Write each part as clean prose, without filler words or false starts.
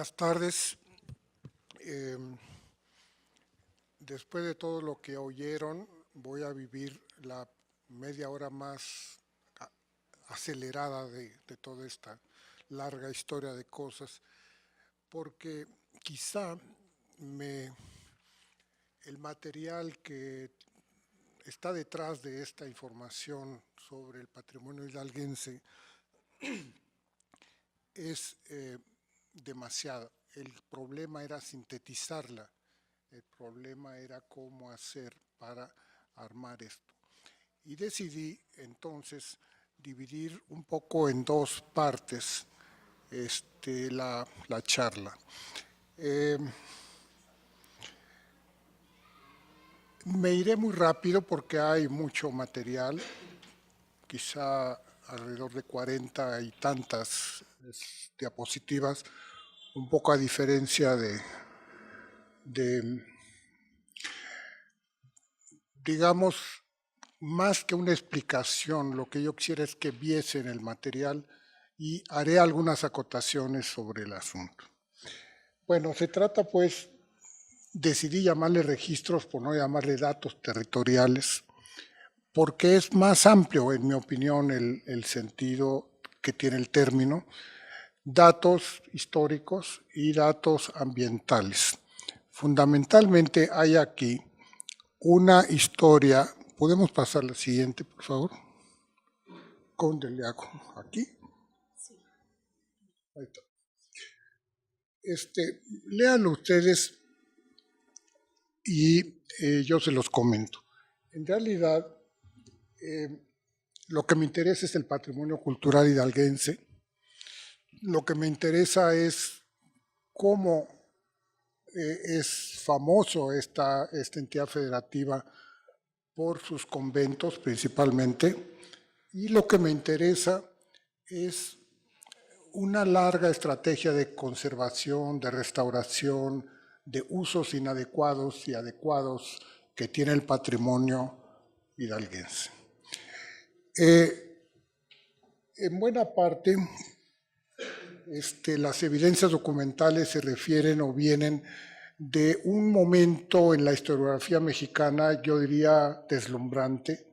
Buenas tardes. Después de todo lo que oyeron, voy a vivir la media hora más acelerada de toda esta larga historia de cosas, porque quizá el material que está detrás de esta información sobre el patrimonio hidalguense es demasiado. El problema era sintetizarla, el problema era cómo hacer para armar esto. Y decidí entonces dividir un poco en dos partes la charla. Me iré muy rápido porque hay mucho material, quizá alrededor de 40 y tantas diapositivas, un poco a diferencia digamos, más que una explicación, lo que yo quisiera es que viesen el material y haré algunas acotaciones sobre el asunto. Bueno, se trata pues, decidí llamarle registros por no llamarle datos territoriales, porque es más amplio, en mi opinión, el sentido que tiene el término, datos históricos y datos ambientales. Fundamentalmente hay aquí una historia. ¿Podemos pasar a la siguiente, por favor? ¿Dónde le hago? ¿Aquí? Sí. Ahí está. Léanlo ustedes y yo se los comento. En realidad, lo que me interesa es el patrimonio cultural hidalguense. Lo que me interesa es cómo es famoso esta entidad federativa por sus conventos principalmente, y lo que me interesa es una larga estrategia de conservación, de restauración, de usos inadecuados y adecuados que tiene el patrimonio hidalguense. En buena parte, las evidencias documentales se refieren o vienen de un momento en la historiografía mexicana, yo diría deslumbrante,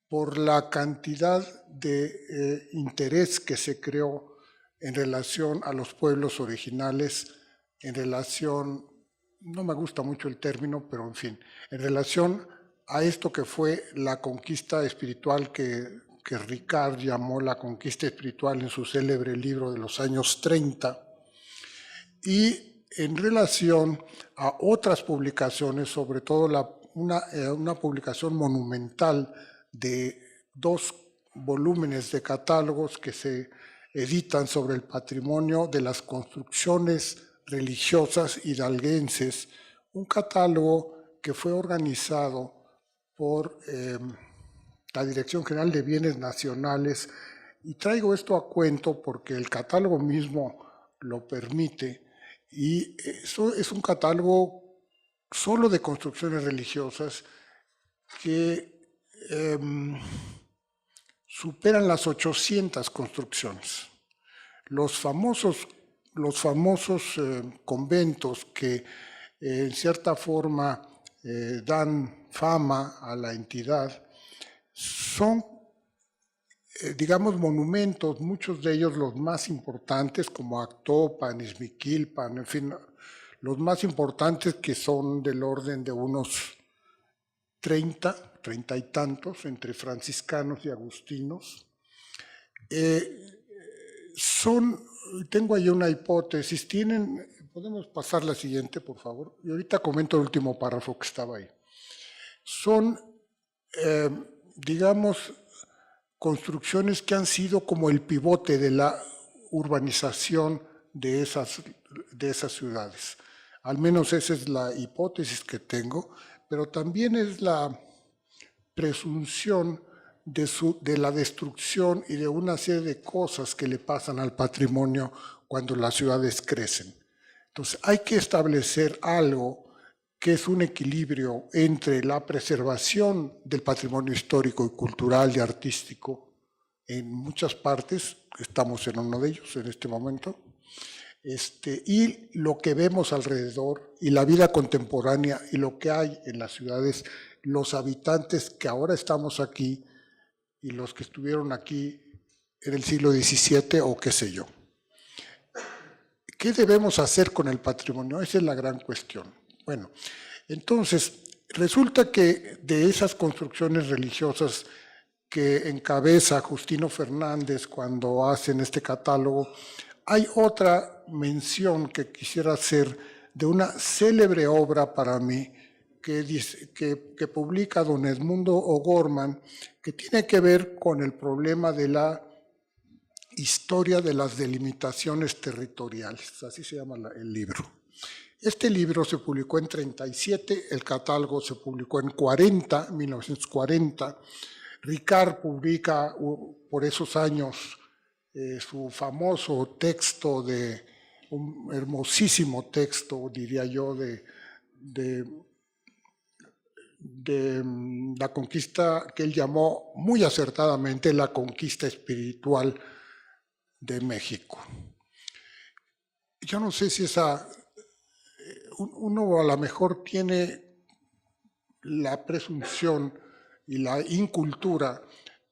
por la cantidad de interés que se creó en relación a los pueblos originales, en relación, no me gusta mucho el término, pero en fin, en relación a esto que fue la conquista espiritual que Ricard llamó la conquista espiritual en su célebre libro de los años 30, y en relación a otras publicaciones, sobre todo una publicación monumental de 2 volúmenes de catálogos que se editan sobre el patrimonio de las construcciones religiosas hidalguenses, un catálogo que fue organizado por la Dirección General de Bienes Nacionales, y traigo esto a cuento porque el catálogo mismo lo permite, y eso es un catálogo solo de construcciones religiosas que superan las 800 construcciones. Los famosos conventos que en cierta forma dan fama a la entidad son, digamos, monumentos, muchos de ellos los más importantes, como Actopan, Izmiquilpan, en fin, los más importantes, que son del orden de unos 30 y tantos, entre franciscanos y agustinos. Tengo ahí una hipótesis, podemos pasar la siguiente, por favor, y ahorita comento el último párrafo que estaba ahí. Son, digamos, construcciones que han sido como el pivote de la urbanización de esas ciudades. Al menos esa es la hipótesis que tengo, pero también es la presunción de la destrucción y de una serie de cosas que le pasan al patrimonio cuando las ciudades crecen. Entonces hay que establecer algo que es un equilibrio entre la preservación del patrimonio histórico y cultural y artístico en muchas partes, estamos en uno de ellos en este momento, Y lo que vemos alrededor, y la vida contemporánea, y lo que hay en las ciudades, los habitantes que ahora estamos aquí, y los que estuvieron aquí en el siglo XVII o qué sé yo. ¿Qué debemos hacer con el patrimonio? Esa es la gran cuestión. Bueno, entonces, resulta que de esas construcciones religiosas que encabeza Justino Fernández cuando hacen este catálogo, hay otra mención que quisiera hacer de una célebre obra para mí que publica don Edmundo O'Gorman, que tiene que ver con el problema de la historia de las delimitaciones territoriales, así se llama el libro. Este libro se publicó en 37, el catálogo se publicó en 1940. Ricard publica por esos años su famoso texto, un hermosísimo texto, diría yo, de la conquista que él llamó muy acertadamente la conquista espiritual de México. Yo no sé si uno a lo mejor tiene la presunción y la incultura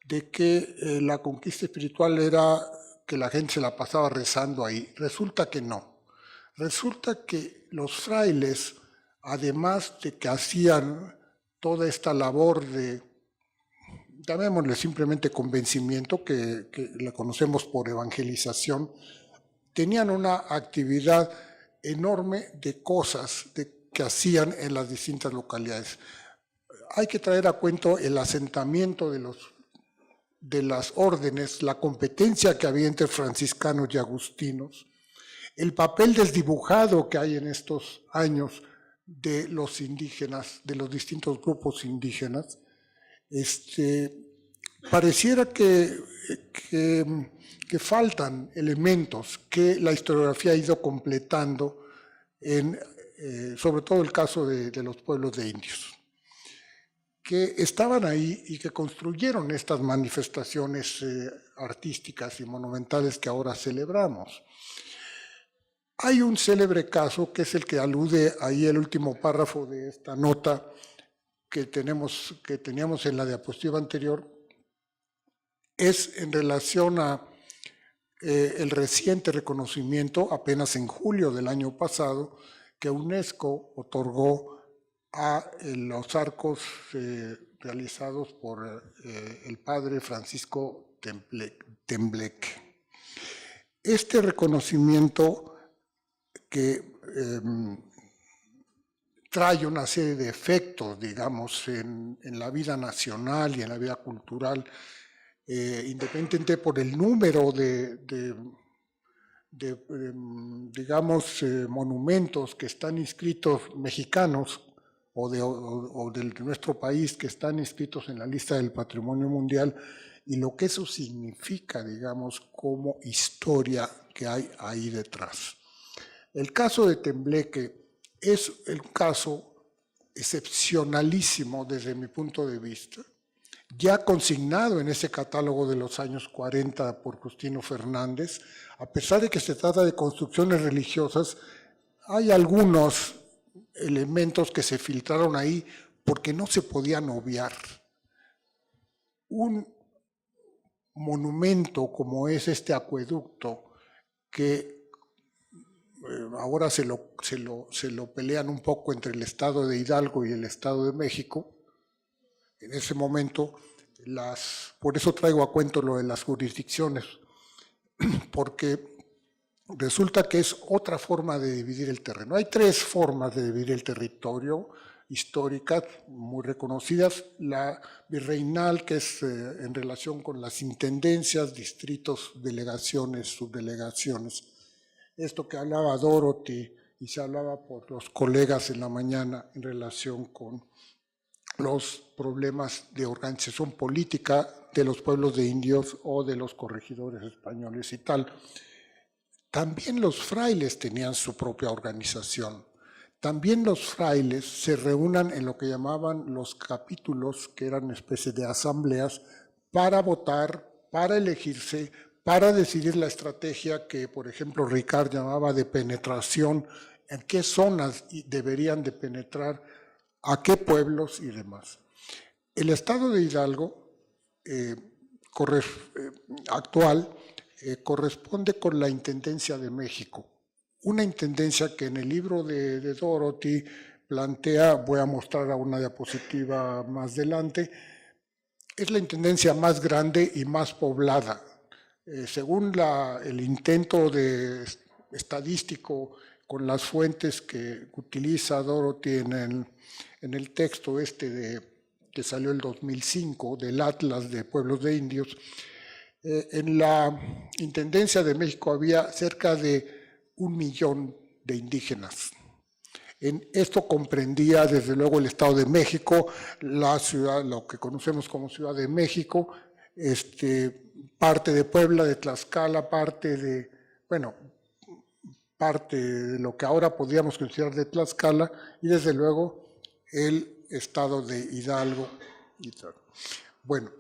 de que la conquista espiritual era que la gente se la pasaba rezando ahí. Resulta que no. Resulta que los frailes, además de que hacían toda esta labor de, llamémosle simplemente convencimiento, que la conocemos por evangelización, tenían una actividad enorme de cosas que hacían en las distintas localidades. Hay que traer a cuento el asentamiento de las órdenes, la competencia que había entre franciscanos y agustinos, el papel desdibujado que hay en estos años de los indígenas, de los distintos grupos indígenas. Pareciera que faltan elementos que la historiografía ha ido completando, sobre todo el caso de los pueblos de indios, que estaban ahí y que construyeron estas manifestaciones artísticas y monumentales que ahora celebramos. Hay un célebre caso, que es el que alude ahí el último párrafo de esta nota que teníamos en la diapositiva anterior, es en relación a el reciente reconocimiento, apenas en julio del año pasado, que UNESCO otorgó a los arcos realizados por el padre Francisco Tembleque. Este reconocimiento que trae una serie de efectos, digamos, en la vida nacional y en la vida cultural, independientemente por el número digamos, monumentos que están inscritos mexicanos o de nuestro país que están inscritos en la lista del Patrimonio Mundial, y lo que eso significa, digamos, como historia que hay ahí detrás. El caso de Tembleque es el caso excepcionalísimo desde mi punto de vista, ya consignado en ese catálogo de los años 40 por Justino Fernández. A pesar de que se trata de construcciones religiosas, hay algunos elementos que se filtraron ahí porque no se podían obviar. Un monumento como es este acueducto, que ahora se lo pelean un poco entre el Estado de Hidalgo y el Estado de México. En ese momento, por eso traigo a cuento lo de las jurisdicciones, porque resulta que es otra forma de dividir el terreno. Hay tres formas de dividir el territorio históricas muy reconocidas: la virreinal, que es en relación con las intendencias, distritos, delegaciones, subdelegaciones. Esto que hablaba Dorothy y se hablaba por los colegas en la mañana en relación con los problemas de organización política de los pueblos de indios o de los corregidores españoles y tal. También los frailes tenían su propia organización. También los frailes se reúnan en lo que llamaban los capítulos, que eran especies de asambleas, para votar, para elegirse, para decidir la estrategia que, por ejemplo, Ricard llamaba de penetración, en qué zonas deberían de penetrar, a qué pueblos y demás. El estado de Hidalgo actual corresponde con la Intendencia de México, una intendencia que en el libro de Dorothy plantea, voy a mostrar a una diapositiva más adelante, es la intendencia más grande y más poblada. Según el intento estadístico con las fuentes que utiliza Dorothy en el texto que salió el 2005 del Atlas de Pueblos de Indios, en la Intendencia de México había cerca de 1 millón de indígenas. Esto comprendía desde luego el Estado de México, la ciudad, lo que conocemos como Ciudad de México, parte de Puebla, de Tlaxcala, parte de lo que ahora podríamos considerar de Tlaxcala, y desde luego el Estado de Hidalgo. Bueno,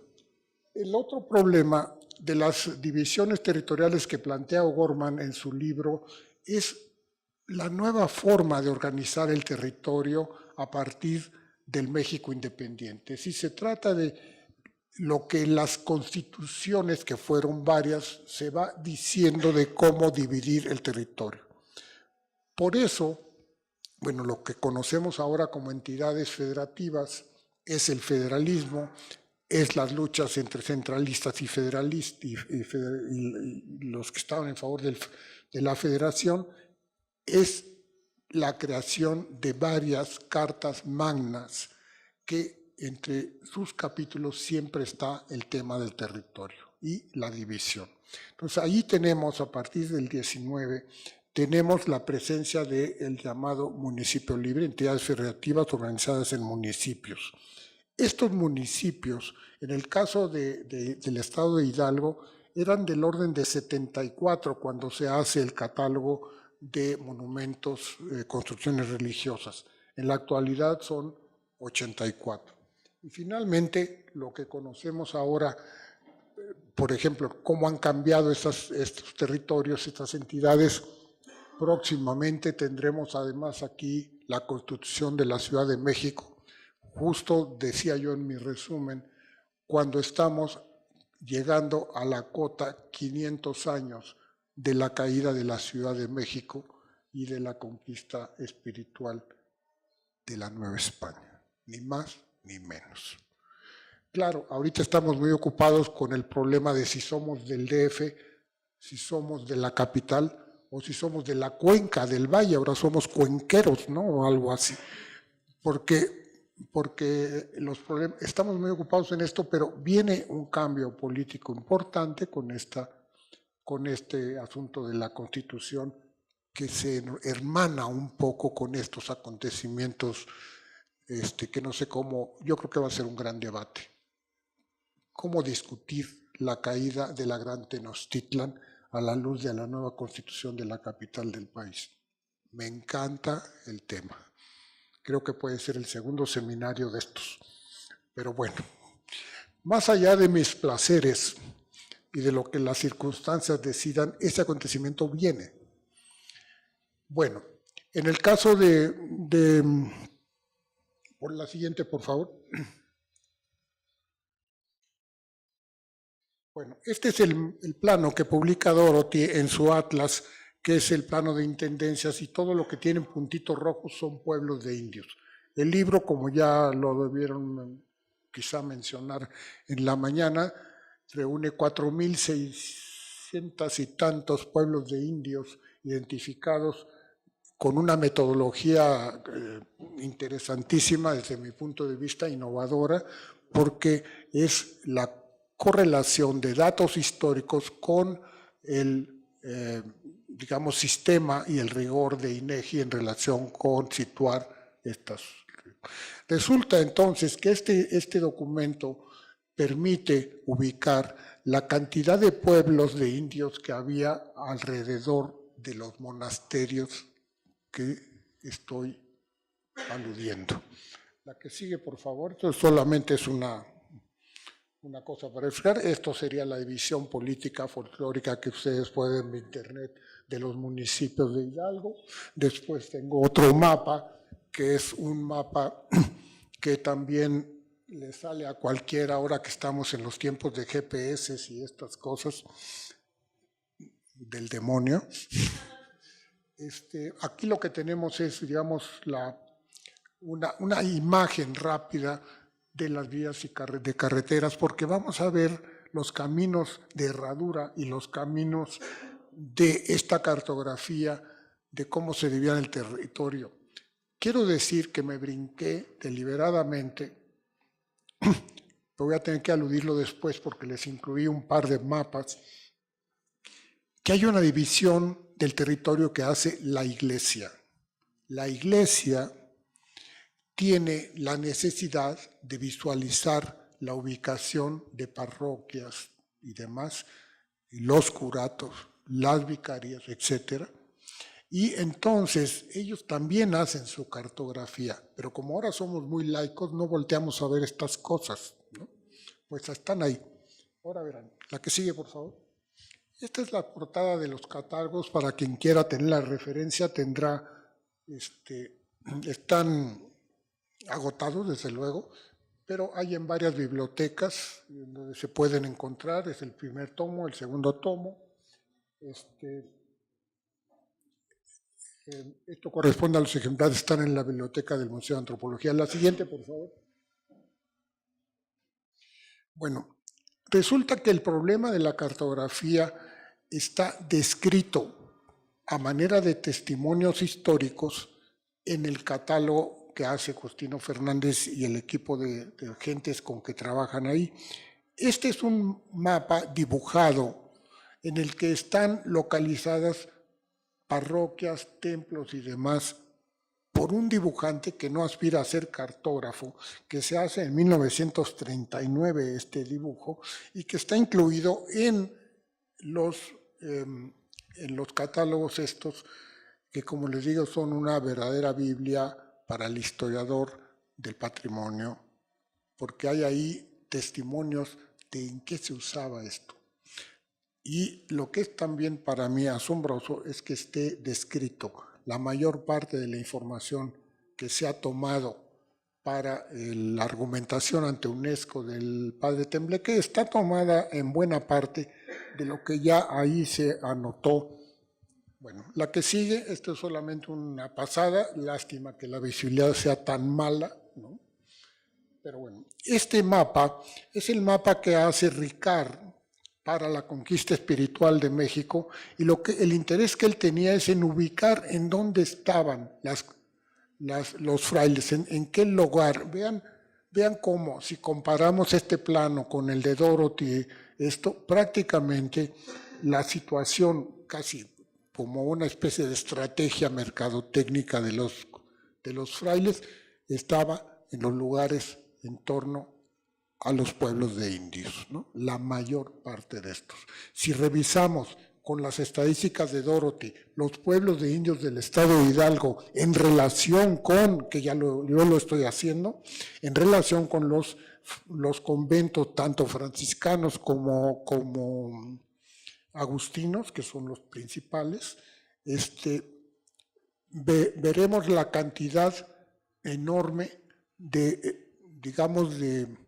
el otro problema de las divisiones territoriales que plantea O'Gorman en su libro es la nueva forma de organizar el territorio a partir del México independiente. Si se trata de lo que las constituciones, que fueron varias, se va diciendo de cómo dividir el territorio. Por eso, bueno, lo que conocemos ahora como entidades federativas es el federalismo, es las luchas entre centralistas y federalistas y los que estaban en favor de la federación, es la creación de varias cartas magnas que entre sus capítulos siempre está el tema del territorio y la división. Entonces ahí tenemos, a partir del 19, tenemos la presencia del llamado municipio libre, entidades federativas organizadas en municipios. Estos municipios, en el caso del estado de Hidalgo, eran del orden de 74 cuando se hace el catálogo de monumentos, construcciones religiosas. En la actualidad son 84. Y finalmente, lo que conocemos ahora, por ejemplo, cómo han cambiado estos territorios, estas entidades. Próximamente tendremos además aquí la Constitución de la Ciudad de México. Justo decía yo en mi resumen, cuando estamos llegando a la cota 500 años de la caída de la Ciudad de México y de la conquista espiritual de la Nueva España, ni más ni menos. Claro, ahorita estamos muy ocupados con el problema de si somos del DF, si somos de la capital o si somos de la cuenca del valle, ahora somos cuenqueros, ¿no? O algo así. Porque los problemas, estamos muy ocupados en esto, pero viene un cambio político importante con este asunto de la Constitución que se hermana un poco con estos acontecimientos que no sé cómo, yo creo que va a ser un gran debate. Cómo discutir la caída de la Gran Tenochtitlan a la luz de la nueva Constitución de la capital del país. Me encanta el tema. Creo que puede ser el segundo seminario de estos. Pero bueno, más allá de mis placeres y de lo que las circunstancias decidan, ese acontecimiento viene. Bueno, en el caso por la siguiente, por favor. Bueno, este es el plano que publica Dorothy en su atlas, que es el plano de intendencias, y todo lo que tienen puntitos rojos son pueblos de indios. El libro, como ya lo debieron quizá mencionar en la mañana, reúne 4.600 y tantos pueblos de indios identificados con una metodología interesantísima desde mi punto de vista, innovadora, porque es la correlación de datos históricos con el, digamos, sistema y el rigor de INEGI en relación con situar estas. Resulta entonces que este documento permite ubicar la cantidad de pueblos de indios que había alrededor de los monasterios que estoy aludiendo. La que sigue, por favor. Esto solamente es una una cosa para explicar. Esto sería la división política folclórica que ustedes pueden ver en internet de los municipios de Hidalgo. Después tengo otro mapa, que es un mapa que también le sale a cualquiera ahora que estamos en los tiempos de GPS y estas cosas del demonio. Aquí lo que tenemos es, digamos, una imagen rápida de las vías y de carreteras, porque vamos a ver los caminos de herradura y los caminos de esta cartografía de cómo se dividía el territorio. Quiero decir que me brinqué deliberadamente, pero voy a tener que aludirlo después porque les incluí un par de mapas, que hay una división del territorio que hace la Iglesia. La Iglesia tiene la necesidad de visualizar la ubicación de parroquias y demás, y los curatos, las vicarias, etc. Y entonces ellos también hacen su cartografía, pero como ahora somos muy laicos, no volteamos a ver estas cosas, ¿no? Pues están ahí. Ahora verán, la que sigue, por favor. Esta es la portada de los catálogos, para quien quiera tener la referencia, tendrá, están agotados desde luego, pero hay en varias bibliotecas donde se pueden encontrar. Es el primer tomo, el segundo tomo. Esto corresponde a los ejemplares que están en la biblioteca del Museo de Antropología. La siguiente, por favor. Bueno, resulta que el problema de la cartografía está descrito a manera de testimonios históricos en el catálogo que hace Justino Fernández y el equipo de gentes con que trabajan ahí. Este es un mapa dibujado en el que están localizadas parroquias, templos y demás por un dibujante que no aspira a ser cartógrafo, que se hace en 1939 este dibujo y que está incluido en los catálogos estos, que como les digo son una verdadera Biblia para el historiador del patrimonio, porque hay ahí testimonios de en qué se usaba esto. Y lo que es también para mí asombroso es que esté descrito la mayor parte de la información que se ha tomado para la argumentación ante UNESCO del padre Tembleque, está tomada en buena parte de lo que ya ahí se anotó. Bueno, la que sigue, esto es solamente una pasada, lástima que la visibilidad sea tan mala, ¿no? Pero bueno, este mapa es el mapa que hace Ricard para la conquista espiritual de México, y el interés que él tenía es en ubicar en dónde estaban los frailes, en qué lugar. Vean cómo, si comparamos este plano con el de Dorothy, esto prácticamente la situación casi como una especie de estrategia mercadotécnica de los frailes estaba en los lugares en torno a los pueblos de indios, ¿no? La mayor parte de estos. Si revisamos con las estadísticas de Dorothy los pueblos de indios del estado de Hidalgo en relación con, que yo lo estoy haciendo, en relación con los conventos tanto franciscanos como agustinos, que son los principales, veremos la cantidad enorme de, digamos, de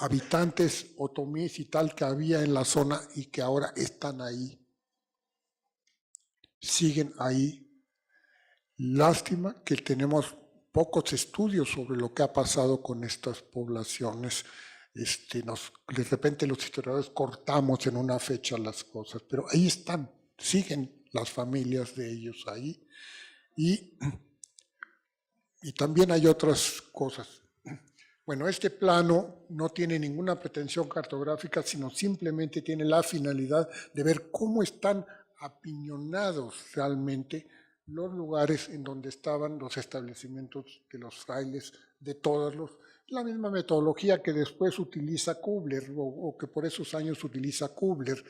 habitantes otomíes y tal que había en la zona y que ahora están ahí, siguen ahí. Lástima que tenemos pocos estudios sobre lo que ha pasado con estas poblaciones. De repente los historiadores cortamos en una fecha las cosas, pero ahí están, siguen las familias de ellos ahí. Y también hay otras cosas. Bueno, este plano no tiene ninguna pretensión cartográfica, sino simplemente tiene la finalidad de ver cómo están apiñonados realmente los lugares en donde estaban los establecimientos de los frailes, de todos la misma metodología que después utiliza Kubler, o que por esos años utiliza Kubler,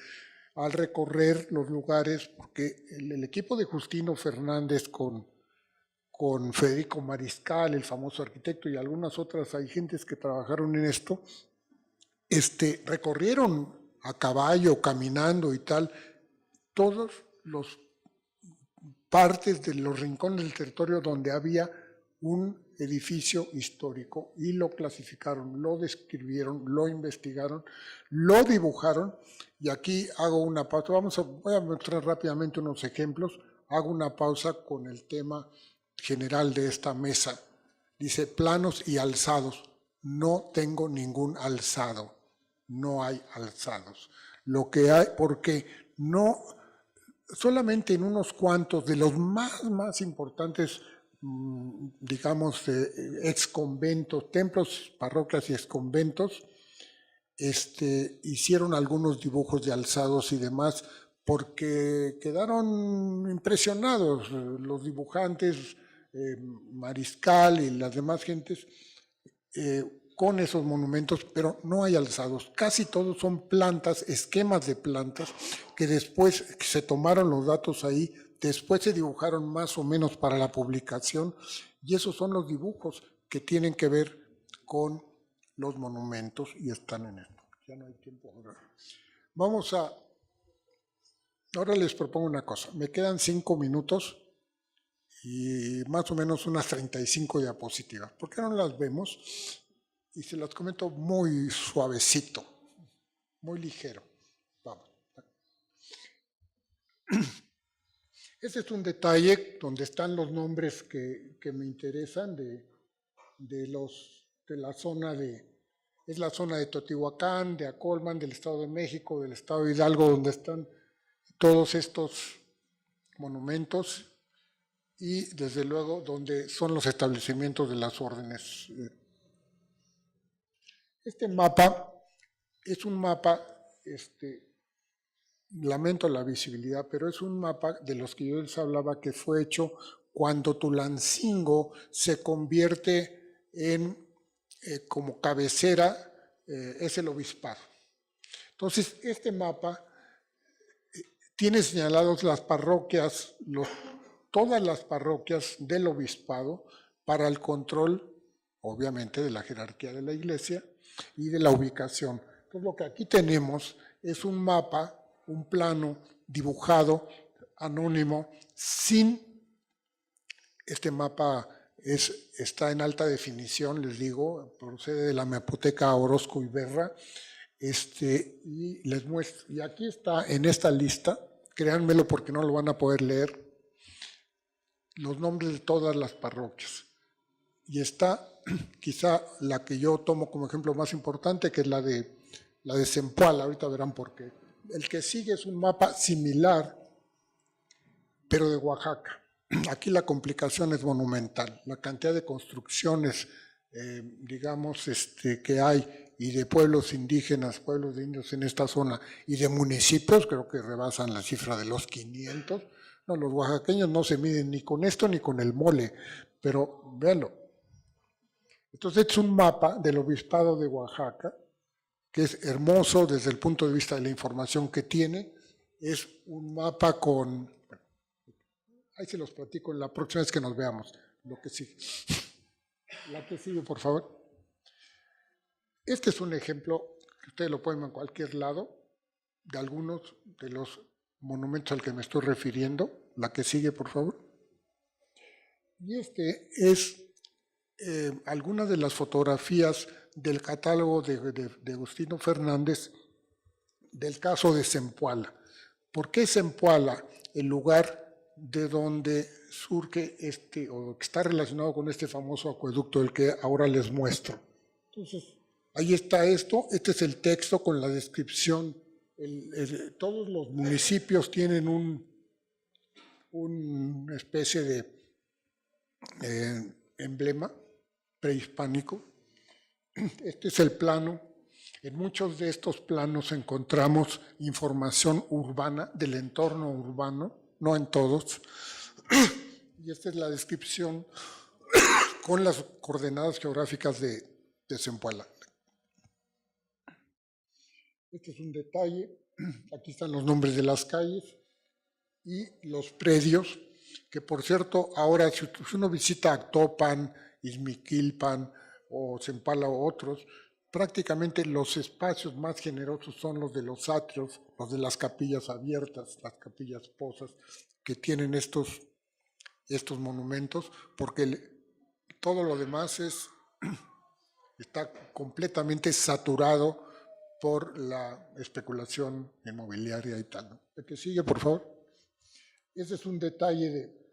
al recorrer los lugares, porque el equipo de Justino Fernández con con Federico Mariscal, el famoso arquitecto, y algunas otras, hay gentes que trabajaron en esto, recorrieron a caballo, caminando y tal, todos los partes de los rincones del territorio donde había un edificio histórico y lo clasificaron, lo describieron, lo investigaron, lo dibujaron y aquí hago una pausa. Voy a mostrar rápidamente unos ejemplos, hago una pausa con el tema general de esta mesa. Dice planos y alzados. No tengo ningún alzado, no hay alzados. Lo que hay, porque no, solamente en unos cuantos de los más importantes, digamos, ex conventos, templos, parroquias y ex conventos, hicieron algunos dibujos de alzados y demás porque quedaron impresionados los dibujantes, Mariscal y las demás gentes, con esos monumentos, pero no hay alzados. Casi todos son plantas, esquemas de plantas, que después se tomaron los datos ahí, después se dibujaron más o menos para la publicación, y esos son los dibujos que tienen que ver con los monumentos y están en esto. Ya no hay tiempo ahora. Ahora les propongo una cosa. Me quedan 5 minutos y más o menos unas 35 diapositivas. ¿Por qué no las vemos? Y se las comento muy suavecito, muy ligero. Vamos. Este es un detalle donde están los nombres que me interesan de la zona es la zona de Teotihuacán, de Acolman, del Estado de México, del Estado de Hidalgo, donde están todos estos monumentos y desde luego donde son los establecimientos de las órdenes. Este mapa es un mapa, lamento la visibilidad, pero es un mapa de los que yo les hablaba que fue hecho cuando Tulancingo se convierte en, como cabecera, es el obispado. Entonces, este mapa tiene señalados las parroquias, todas las parroquias del obispado para el control, obviamente, de la jerarquía de la iglesia y de la ubicación. Entonces, lo que aquí tenemos es un mapa, un plano dibujado, anónimo, este mapa está en alta definición, les digo, procede de la Mapoteca Orozco y Berra, y les muestro, y aquí está en esta lista, créanmelo porque no lo van a poder leer, los nombres de todas las parroquias. Y está quizá la que yo tomo como ejemplo más importante, que es la de Zempoala, ahorita verán por qué. El que sigue es un mapa similar, pero de Oaxaca. Aquí la complicación es monumental, la cantidad de construcciones, digamos, que hay, y de pueblos indígenas, pueblos de indios en esta zona, y de municipios, creo que rebasan la cifra de los 500. No, los oaxaqueños no se miden ni con esto ni con el mole, pero véanlo. Entonces es un mapa del obispado de Oaxaca, que es hermoso desde el punto de vista de la información que tiene. Es un mapa con... Ahí se los platico en la próxima vez que nos veamos. Lo que sigue. La que sigue, por favor. Este es un ejemplo, que ustedes lo pueden ver en cualquier lado, de algunos de los monumentos al que me estoy refiriendo. La que sigue, por favor. Y es algunas de las fotografías del catálogo de Agustino Fernández del caso de Zempoala. ¿Por qué Zempoala, el lugar de donde surge o que está relacionado con este famoso acueducto del que ahora les muestro? Entonces, ahí está esto, este es el texto con la descripción. Todos los municipios tienen una especie de emblema prehispánico. Este es el plano. En muchos de estos planos encontramos información urbana, del entorno urbano, no en todos. Y esta es la descripción con las coordenadas geográficas de Zempoala. Este es un detalle. Aquí están los nombres de las calles y los predios. que por cierto, ahora si uno visita Actopan, Izmiquilpan o Zempala o otros, prácticamente los espacios más generosos son los de los atrios, los de las capillas abiertas, las capillas pozas, que tienen estos monumentos, porque todo lo demás está completamente saturado por la especulación inmobiliaria y tal, ¿no? El que sigue, por favor. Ese es un detalle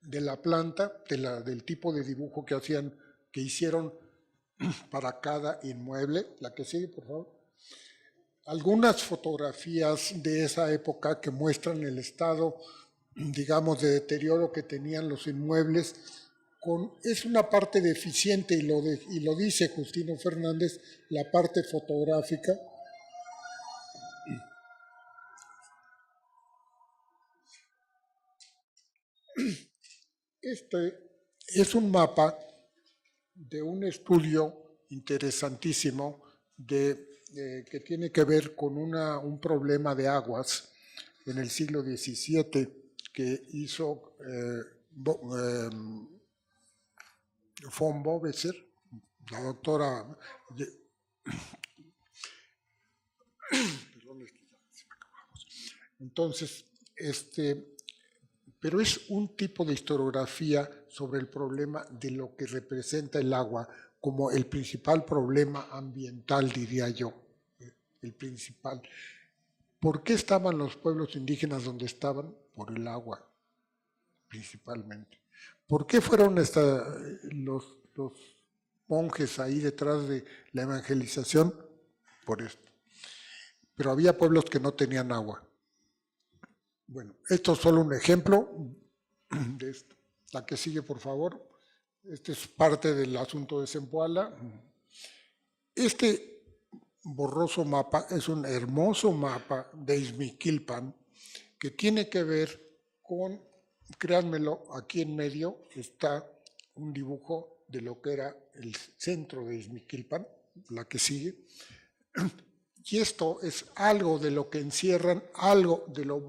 de la planta, del tipo de dibujo que hicieron para cada inmueble. La que sigue, por favor. Algunas fotografías de esa época que muestran el estado, digamos, de deterioro que tenían los inmuebles. Es una parte deficiente, y lo dice Justino Fernández, la parte fotográfica. Este es un mapa de un estudio interesantísimo que tiene que ver con un problema de aguas en el siglo XVII que hizo von Boveser, la doctora. Entonces, pero es un tipo de historiografía sobre el problema de lo que representa el agua como el principal problema ambiental, diría yo, el principal. ¿Por qué estaban los pueblos indígenas donde estaban? Por el agua, principalmente. ¿Por qué fueron los monjes ahí detrás de la evangelización? Por esto. Pero había pueblos que no tenían agua. Bueno, esto es solo un ejemplo de esto. La que sigue, por favor. Este es parte del asunto de Zempoala. Este borroso mapa es un hermoso mapa de Izmiquilpan que tiene que ver con, créanmelo, aquí en medio está un dibujo de lo que era el centro de Izmiquilpan, la que sigue. Y esto es algo de lo que encierran, algo de lo,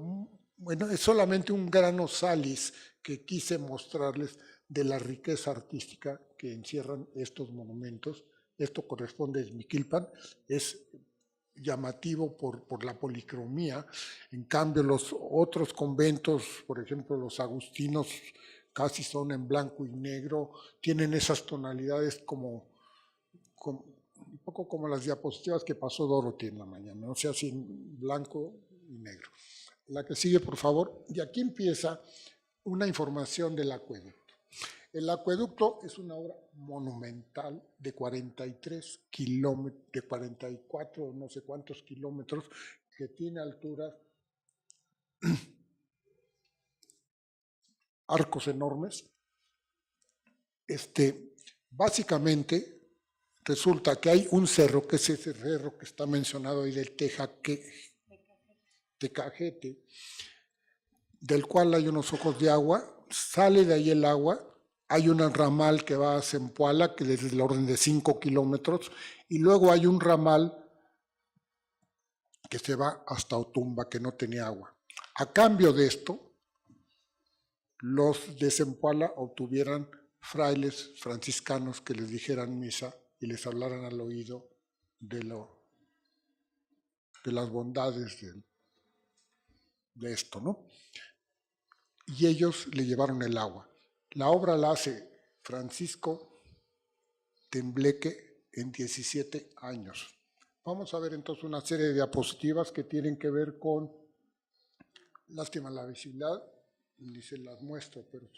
bueno, es solamente un grano salis que quise mostrarles de la riqueza artística que encierran estos monumentos. Esto corresponde a Izmiquilpan, es llamativo por la policromía. En cambio, los otros conventos, por ejemplo, los agustinos, casi son en blanco y negro, tienen esas tonalidades como un poco como las diapositivas que pasó Dorothy en la mañana, o sea, sin blanco y negro. La que sigue, por favor. Y aquí empieza una información del acueducto. El acueducto es una obra monumental de 43 kilómetros, de 44, no sé cuántos kilómetros, que tiene alturas, arcos enormes. Básicamente, resulta que hay un cerro, que es ese cerro que está mencionado ahí del Tecajete, del cual hay unos ojos de agua, sale de ahí el agua, hay un ramal que va a Zempoala, que es del orden de 5 kilómetros, y luego hay un ramal que se va hasta Otumba, que no tenía agua. A cambio de esto, los de Zempoala obtuvieran frailes franciscanos que les dijeran misa y les hablaran al oído de las bondades de esto, ¿no? Y ellos le llevaron el agua. La obra la hace Francisco Tembleque en 17 años. Vamos a ver entonces una serie de diapositivas que tienen que ver con, lástima la visibilidad, ni se las muestro, pero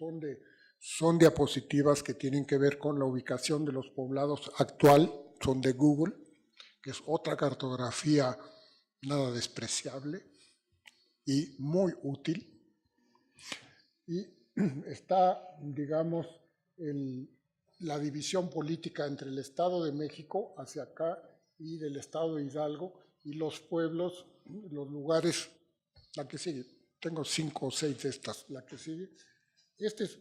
son diapositivas que tienen que ver con la ubicación de los poblados actual, son de Google, que es otra cartografía nada despreciable y muy útil. Y está, digamos, la división política entre el Estado de México hacia acá y del Estado de Hidalgo y los pueblos, los lugares. La que sigue, tengo 5 o 6 de estas. La que sigue,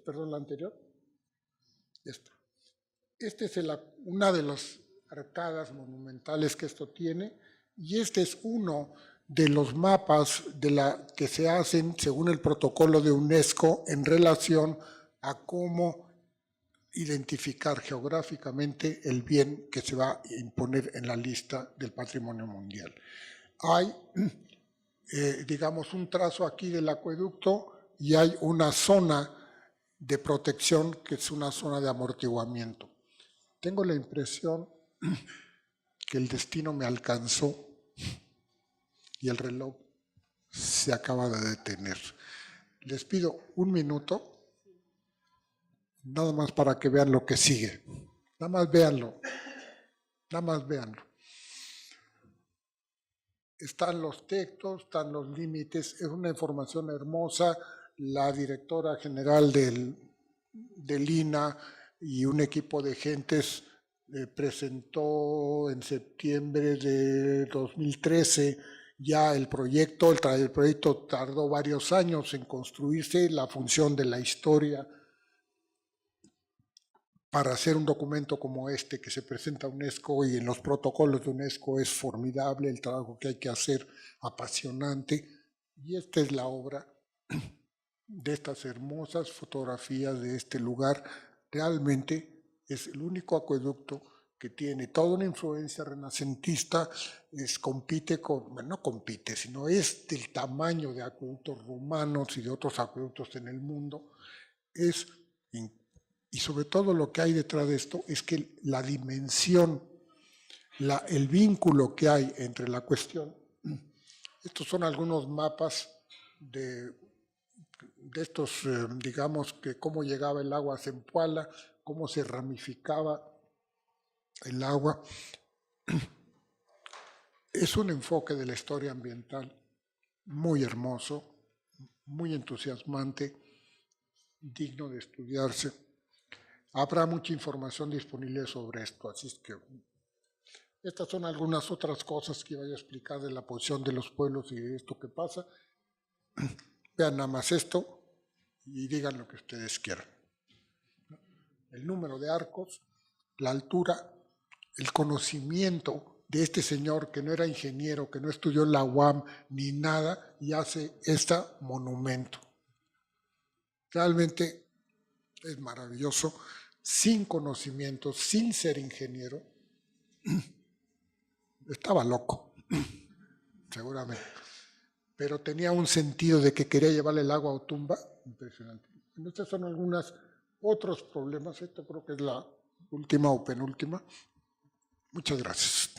perdón, la anterior, esta. Esta es una de las arcadas monumentales que esto tiene, y este es uno de los mapas que se hacen según el protocolo de UNESCO en relación a cómo identificar geográficamente el bien que se va a imponer en la lista del patrimonio mundial. Hay, digamos, un trazo aquí del acueducto y hay una zona de protección que es una zona de amortiguamiento. Tengo la impresión que el destino me alcanzó y el reloj se acaba de detener. Les pido un minuto, nada más para que vean lo que sigue. Nada más véanlo. Nada más véanlo. Están los textos, están los límites, es una información hermosa. La directora general del INAH y un equipo de gentes presentó en septiembre de 2013 ya el proyecto. El proyecto tardó varios años en construirse, la función de la historia para hacer un documento como este que se presenta a UNESCO y en los protocolos de UNESCO es formidable el trabajo que hay que hacer, apasionante. Y esta es la obra de estas hermosas fotografías de este lugar. Realmente es el único acueducto que tiene toda una influencia renacentista, compite con, bueno, no compite, sino es del tamaño de acueductos romanos y de otros acueductos en el mundo. Y sobre todo lo que hay detrás de esto es que la dimensión, el vínculo que hay entre la cuestión. Estos son algunos mapas de estos, digamos, que cómo llegaba el agua a Zempoala, cómo se ramificaba el agua. Es un enfoque de la historia ambiental muy hermoso, muy entusiasmante, digno de estudiarse. Habrá mucha información disponible sobre esto, así es que estas son algunas otras cosas que voy a explicar de la posición de los pueblos y de esto que pasa. Vean nada más esto y digan lo que ustedes quieran. El número de arcos, la altura, el conocimiento de este señor que no era ingeniero, que no estudió en la UAM ni nada y hace este monumento. Realmente es maravilloso, sin conocimiento, sin ser ingeniero. Estaba loco, seguramente, pero tenía un sentido de que quería llevarle el agua a Otumba, impresionante. Estos son algunos otros problemas, esto creo que es la última o penúltima. Muchas gracias.